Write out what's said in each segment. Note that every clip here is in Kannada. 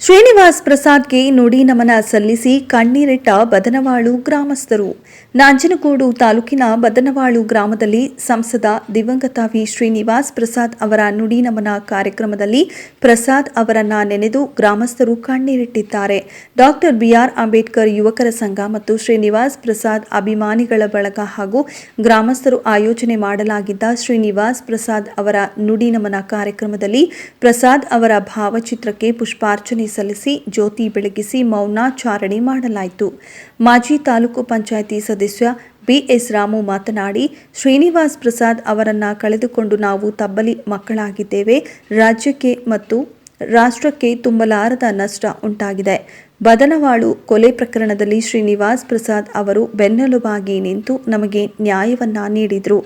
ಶ್ರೀನಿವಾಸ್ ಪ್ರಸಾದ್ಗೆ ನುಡಿ ನಮನ ಸಲ್ಲಿಸಿ ಕಣ್ಣೀರಿಟ್ಟ ಬದನವಾಳು ಗ್ರಾಮಸ್ಥರು. ನಂಜನಗೂಡು ತಾಲೂಕಿನ ಬದನವಾಳು ಗ್ರಾಮದಲ್ಲಿ ಸಂಸದ ದಿವಂಗತ ವಿ. ಶ್ರೀನಿವಾಸ್ ಪ್ರಸಾದ್ ಅವರ ನುಡಿ ನಮನ ಕಾರ್ಯಕ್ರಮದಲ್ಲಿ ಪ್ರಸಾದ್ ಅವರನ್ನ ನೆನೆದು ಗ್ರಾಮಸ್ಥರು ಕಣ್ಣೀರಿಟ್ಟಿದ್ದಾರೆ. ಡಾಕ್ಟರ್ ಬಿಆರ್ ಅಂಬೇಡ್ಕರ್ ಯುವಕರ ಸಂಘ ಮತ್ತು ಶ್ರೀನಿವಾಸ್ ಪ್ರಸಾದ್ ಅಭಿಮಾನಿಗಳ ಬಳಗ ಹಾಗೂ ಗ್ರಾಮಸ್ಥರು ಆಯೋಜನೆ ಮಾಡಲಾಗಿದ್ದ ಶ್ರೀನಿವಾಸ್ ಪ್ರಸಾದ್ ಅವರ ನುಡಿ ನಮನ ಕಾರ್ಯಕ್ರಮದಲ್ಲಿ ಪ್ರಸಾದ್ ಅವರ ಭಾವಚಿತ್ರಕ್ಕೆ ಪುಷ್ಪಾರ್ಚನೆ ಸಲ್ಲಿಸಿ ಜ್ಯೋತಿ ಬೆಳಗಿಸಿ ಮೌನಾಚಾರಣೆ ಮಾಡಲಾಯಿತು. ಮಾಜಿ ತಾಲೂಕು ಪಂಚಾಯಿತಿ ಸದಸ್ಯ ಬಿಎಸ್ ರಾಮು ಮಾತನಾಡಿ, ಶ್ರೀನಿವಾಸ್ ಪ್ರಸಾದ್ ಅವರನ್ನ ಕಳೆದುಕೊಂಡು ನಾವು ತಬ್ಬಲಿ ಮಕ್ಕಳಾಗಿದ್ದೇವೆ. ರಾಜ್ಯಕ್ಕೆ ಮತ್ತು ರಾಷ್ಟ್ರಕ್ಕೆ ತುಂಬಲಾರದ ನಷ್ಟ ಉಂಟಾಗಿದೆ. ಬದನವಾಳು ಕೊಲೆ ಪ್ರಕರಣದಲ್ಲಿ ಶ್ರೀನಿವಾಸ್ ಪ್ರಸಾದ್ ಅವರು ಬೆನ್ನೆಲುಬಾಗಿ ನಿಂತು ನಮಗೆ ನ್ಯಾಯವನ್ನ ನೀಡಿದರು.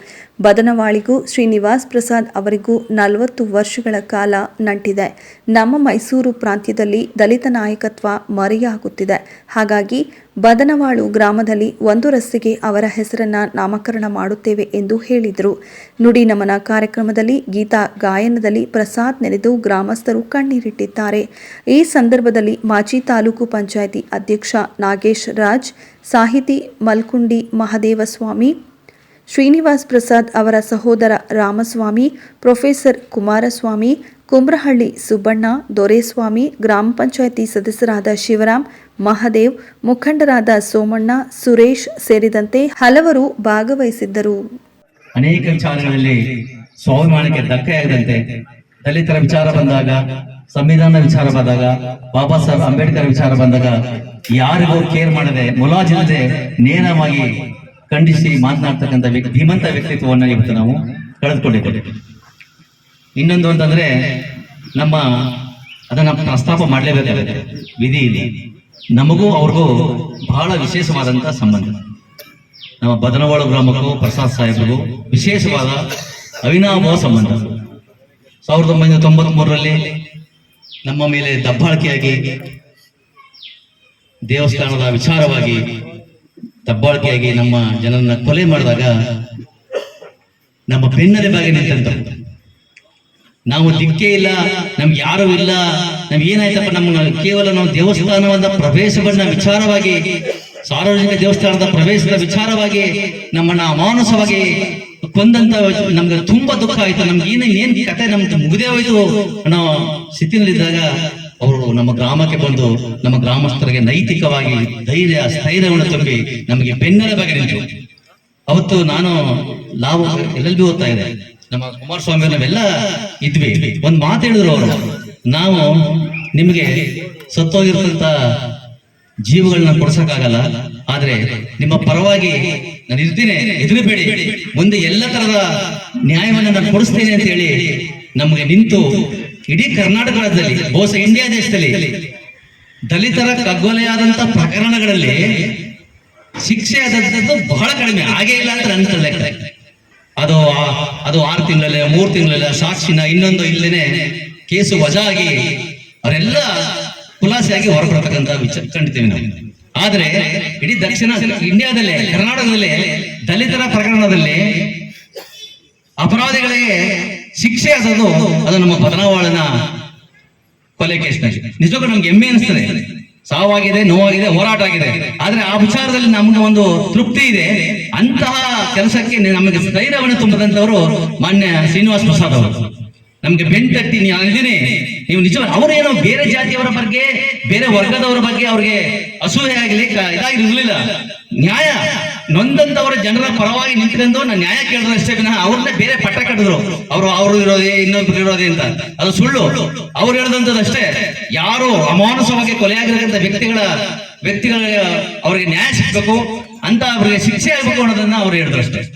ಬದನವಾಳಿಗೂ ಶ್ರೀನಿವಾಸ್ ಪ್ರಸಾದ್ ಅವರಿಗೂ 40 ವರ್ಷಗಳ ಕಾಲ ನಂಟಿದೆ. ನಮ್ಮ ಮೈಸೂರು ಪ್ರಾಂತ್ಯದಲ್ಲಿ ದಲಿತ ನಾಯಕತ್ವ ಮರೆಯಾಗುತ್ತಿದೆ. ಹಾಗಾಗಿ ಬದನವಾಳು ಗ್ರಾಮದಲ್ಲಿ ಒಂದು ರಸ್ತೆಗೆ ಅವರ ಹೆಸರನ್ನ ನಾಮಕರಣ ಮಾಡುತ್ತೇವೆ ಎಂದು ಹೇಳಿದರು. ನುಡಿ ನಮನ ಕಾರ್ಯಕ್ರಮದಲ್ಲಿ ಗೀತಾ ಗಾಯನದಲ್ಲಿ ಪ್ರಸಾದ್ ನೆನೆದು ಗ್ರಾಮಸ್ಥರು ಕಣ್ಣೀರಿಟ್ಟಿದ್ದಾರೆ. ಈ ಸಂದರ್ಭದಲ್ಲಿ ಮಾಜಿ ತಾಲೂಕು ಪಂಚಾಯಿತಿ ಅಧ್ಯಕ್ಷ ನಾಗೇಶ್ ರಾಜ್, ಸಾಹಿತಿ ಮಲ್ಕುಂಡಿ ಮಹದೇವಸ್ವಾಮಿ, ಶ್ರೀನಿವಾಸ್ ಪ್ರಸಾದ್ ಅವರ ಸಹೋದರ ರಾಮಸ್ವಾಮಿ, ಪ್ರೊಫೆಸರ್ ಕುಮಾರಸ್ವಾಮಿ, ಕುಂಬ್ರಹಳ್ಳಿ ಸುಬ್ಬಣ್ಣ, ದೊರೆಸ್ವಾಮಿ, ಗ್ರಾಮ ಪಂಚಾಯಿತಿ ಸದಸ್ಯರಾದ ಶಿವರಾಮ್, ಮಹದೇವ್, ಮುಖಂಡರಾದ ಸೋಮಣ್ಣ, ಸುರೇಶ್ ಸೇರಿದಂತೆ ಹಲವರು ಭಾಗವಹಿಸಿದ್ದರು. ಅನೇಕ ವಿಚಾರಗಳಲ್ಲಿ ಸ್ವಾಭಿಮಾನಕ್ಕೆ ಧಕ್ಕೆಯಾಗದಂತೆ ದಲಿತರ ವಿಚಾರ ಬಂದಾಗ, ಸಂವಿಧಾನ ವಿಚಾರ ಬಂದಾಗ, ಬಾಬಾ ಸಾಹೇಬ್ ಅಂಬೇಡ್ಕರ್ ವಿಚಾರ ಬಂದಾಗ ಯಾರಿಗೂ ಕೇರ್ ಮಾಡದೆ ಮುಲಾಜಿಲ್ಲದೆ ನೇರವಾಗಿ ಖಂಡಿಸಿ ಮಾತನಾಡ್ತಕ್ಕಂಥ ಧೀಮಂತ ವ್ಯಕ್ತಿತ್ವವನ್ನು ಇವತ್ತು ನಾವು ಕಳೆದುಕೊಂಡಿದ್ದೇವೆ. ಇನ್ನೊಂದು ಅಂತಂದ್ರೆ ಅದನ್ನ ಪ್ರಸ್ತಾಪ ಮಾಡಲೇಬೇಕಾಗುತ್ತೆ. ವಿಧಿ ಇಲ್ಲಿ ನಮಗೂ ಅವ್ರಿಗೂ ಬಹಳ ವಿಶೇಷವಾದಂತಹ ಸಂಬಂಧ. ನಮ್ಮ ಬದನವಾಳು ಗ್ರಾಮಕ್ಕೂ ಪ್ರಸಾದ್ ಸಾಹೇಬ್ರಿಗೂ ವಿಶೇಷವಾದ ಅವಿನಾಭಾವ ಸಂಬಂಧ. 1993ರಲ್ಲಿ ನಮ್ಮ ಮೇಲೆ ದಬ್ಬಾಳಿಕೆಯಾಗಿ ದೇವಸ್ಥಾನದ ವಿಚಾರವಾಗಿ ದಬ್ಬಾಳಿಕೆಯಾಗಿ ನಮ್ಮ ಜನರನ್ನ ಕೊಲೆ ಮಾಡಿದಾಗ ನಮ್ಮ ಬೆನ್ನೆಲುಬಾಗಿ ನಿಂತಂತ ನಾವು ದಿಕ್ಕೇ ಇಲ್ಲ, ನಮ್ಗೆ ಯಾರು ಇಲ್ಲ, ನಮ್ಗೆ ಏನಾಯ್ತಪ್ಪ, ಕೇವಲ ನಾವು ದೇವಸ್ಥಾನದ ಪ್ರವೇಶವನ್ನ ವಿಚಾರವಾಗಿ, ಸಾರ್ವಜನಿಕ ದೇವಸ್ಥಾನದ ಪ್ರವೇಶದ ವಿಚಾರವಾಗಿ ನಮ್ಮನ್ನ ಅಮಾನುಷವಾಗಿ ಕೊಂದಂತ ನಮ್ಗೆ ತುಂಬಾ ದುಃಖ ಆಯ್ತು. ನಮ್ಗೆ ಏನ್ ಕತೆ ನಮ್ಗೆ ಮುಗಿದೇ ಹೋಯ್ತು ಅನ್ನೋ ಸ್ಥಿತಿಯಲ್ಲಿದ್ದಾಗ ಅವರು ನಮ್ಮ ಗ್ರಾಮಕ್ಕೆ ಬಂದು ನಮ್ಮ ಗ್ರಾಮಸ್ಥರಿಗೆ ನೈತಿಕವಾಗಿ ಧೈರ್ಯ ಸ್ಥೈರ್ಯವನ್ನು ತುಂಬಿ ನಮಗೆ ಬೆನ್ನೆಲುಬಾಗಿ ನಿಂತು. ಅವತ್ತು ನಾನು LLB ಓದ್ತಾ ಇದೆ, ನಮ್ಮ ಕುಮಾರಸ್ವಾಮಿ ನಾವೆಲ್ಲ ಇದ್ವಿ. ಒಂದ್ ಮಾತು ಹೇಳಿದ್ರು ಅವರು, ನಾವು ನಿಮ್ಗೆ ಸತ್ತೋಗಿರ್ತಂತ ಜೀವಗಳನ್ನ ಕೊಡ್ಸಕ್ಕಾಗಲ್ಲ, ಆದ್ರೆ ನಿಮ್ಮ ಪರವಾಗಿ ನಾನು ಇರ್ತೀನಿ, ಹೆದರಬೇಡಿ, ಮುಂದೆ ಎಲ್ಲ ತರದ ನ್ಯಾಯವನ್ನ ನಾನು ಕೊಡಿಸ್ತೇನೆ ಅಂತ ಹೇಳಿ ನಮ್ಗೆ ನಿಂತು ಇಡೀ ಕರ್ನಾಟಕ ರಾಜ್ಯದಲ್ಲಿ, ಬಹುಶಃ ಇಂಡಿಯಾ ದೇಶದಲ್ಲಿ ದಲಿತರ ಕಗ್ಗೊಲೆಯಾದಂತ ಪ್ರಕರಣಗಳಲ್ಲಿ ಶಿಕ್ಷೆ ಆದದ್ದು ಬಹಳ ಕಡಿಮೆ, ಹಾಗೇ ಇಲ್ಲ ಅಂತ ನನ್ನ ಲೆಕ್ಕ. ಅದು 6 ತಿಂಗಳಲ್ಲೇ 3 ತಿಂಗಳಲ್ಲೇ ಸಾಕ್ಷಿನ ಇನ್ನೊಂದು ಇಲ್ಲೇನೆ ಕೇಸು ವಜಾ ಆಗಿ ಅವರೆಲ್ಲ ಖುಲಾಸೆಯಾಗಿ ಹೊರಬರತಕ್ಕಂತ ಕಂಡಿದ್ದೇವೆ ನಾವು. ಆದ್ರೆ ಇಡೀ ದಕ್ಷಿಣ ಇಂಡಿಯಾದಲ್ಲೇ, ಕರ್ನಾಟಕದಲ್ಲೇ ದಲಿತರ ಪ್ರಕರಣದಲ್ಲಿ ಅಪರಾಧಿಗಳಿಗೆ ಶಿಕ್ಷೆ ಆದದ್ದು ಅದು ನಮ್ಮ ಬದನವಾಳಿನ ಕೊಲೆ ಕೇಸ್ನಲ್ಲಿ. ನಿಜಕ್ಕೂ ನಮ್ಗೆ ಹೆಮ್ಮೆ ಅನಿಸ್ತದೆ. ಸಾವಾಗಿದೆ, ನೋವಾಗಿದೆ, ಹೋರಾಟ ಆಗಿದೆ, ಆದ್ರೆ ಆ ವಿಚಾರದಲ್ಲಿ ನಮ್ಗೆ ಒಂದು ತೃಪ್ತಿ ಇದೆ. ಅಂತಹ ಕೆಲಸಕ್ಕೆ ನಮಗೆ ಧೈರ್ಯವನ್ನು ತುಂಬದಂತವರು ಮಾನ್ಯ ಶ್ರೀನಿವಾಸ್ ಪ್ರಸಾದ್ ಅವರು. ನಮ್ಗೆ ಬೆಂಟಟ್ಟಿ ನಾನಿದ್ದೀನಿ, ನೀವು ನಿಜ ಅವರೇನೋ ಬೇರೆ ಜಾತಿಯವರ ಬಗ್ಗೆ, ಬೇರೆ ವರ್ಗದವರ ಬಗ್ಗೆ ಅವ್ರಿಗೆ ಅಸೂಯೆ ಆಗಲಿ ಇದಾಗಿರ್ಲಿಲ್ಲ. ನ್ಯಾಯ ನೊಂದಂತವರ ಜನರ ಪರವಾಗಿ ನಿಂತ್ಕೊಂಡು ನಾನು ನ್ಯಾಯ ಕೇಳಿದ್ರೆ ಅಷ್ಟೇ ವಿನಃ ಅವ್ರನ್ನೇ ಬೇರೆ ಪಟ್ಟ ಕಟ್ಟಿದ್ರು. ಅವರು ಇರೋದೇ ಇನ್ನೊಬ್ರು ಇರೋದೇ ಅಂತ, ಅದು ಸುಳ್ಳು. ಅವ್ರು ಹೇಳಿದಂಥದ್ದಷ್ಟೇ. ಯಾರು ಅಮಾನುಷವಾಗಿ ಕೊಲೆಯಾಗಿರತಕ್ಕಂಥ ವ್ಯಕ್ತಿಗಳ ಅವ್ರಿಗೆ ನ್ಯಾಯ ಸಿಗ್ಬೇಕು ಅಂತ, ಅವ್ರಿಗೆ ಶಿಕ್ಷೆ ಆಗ್ಬೇಕು ಅನ್ನೋದನ್ನ ಅವ್ರು ಹೇಳಿದ್ರು ಅಷ್ಟೇ.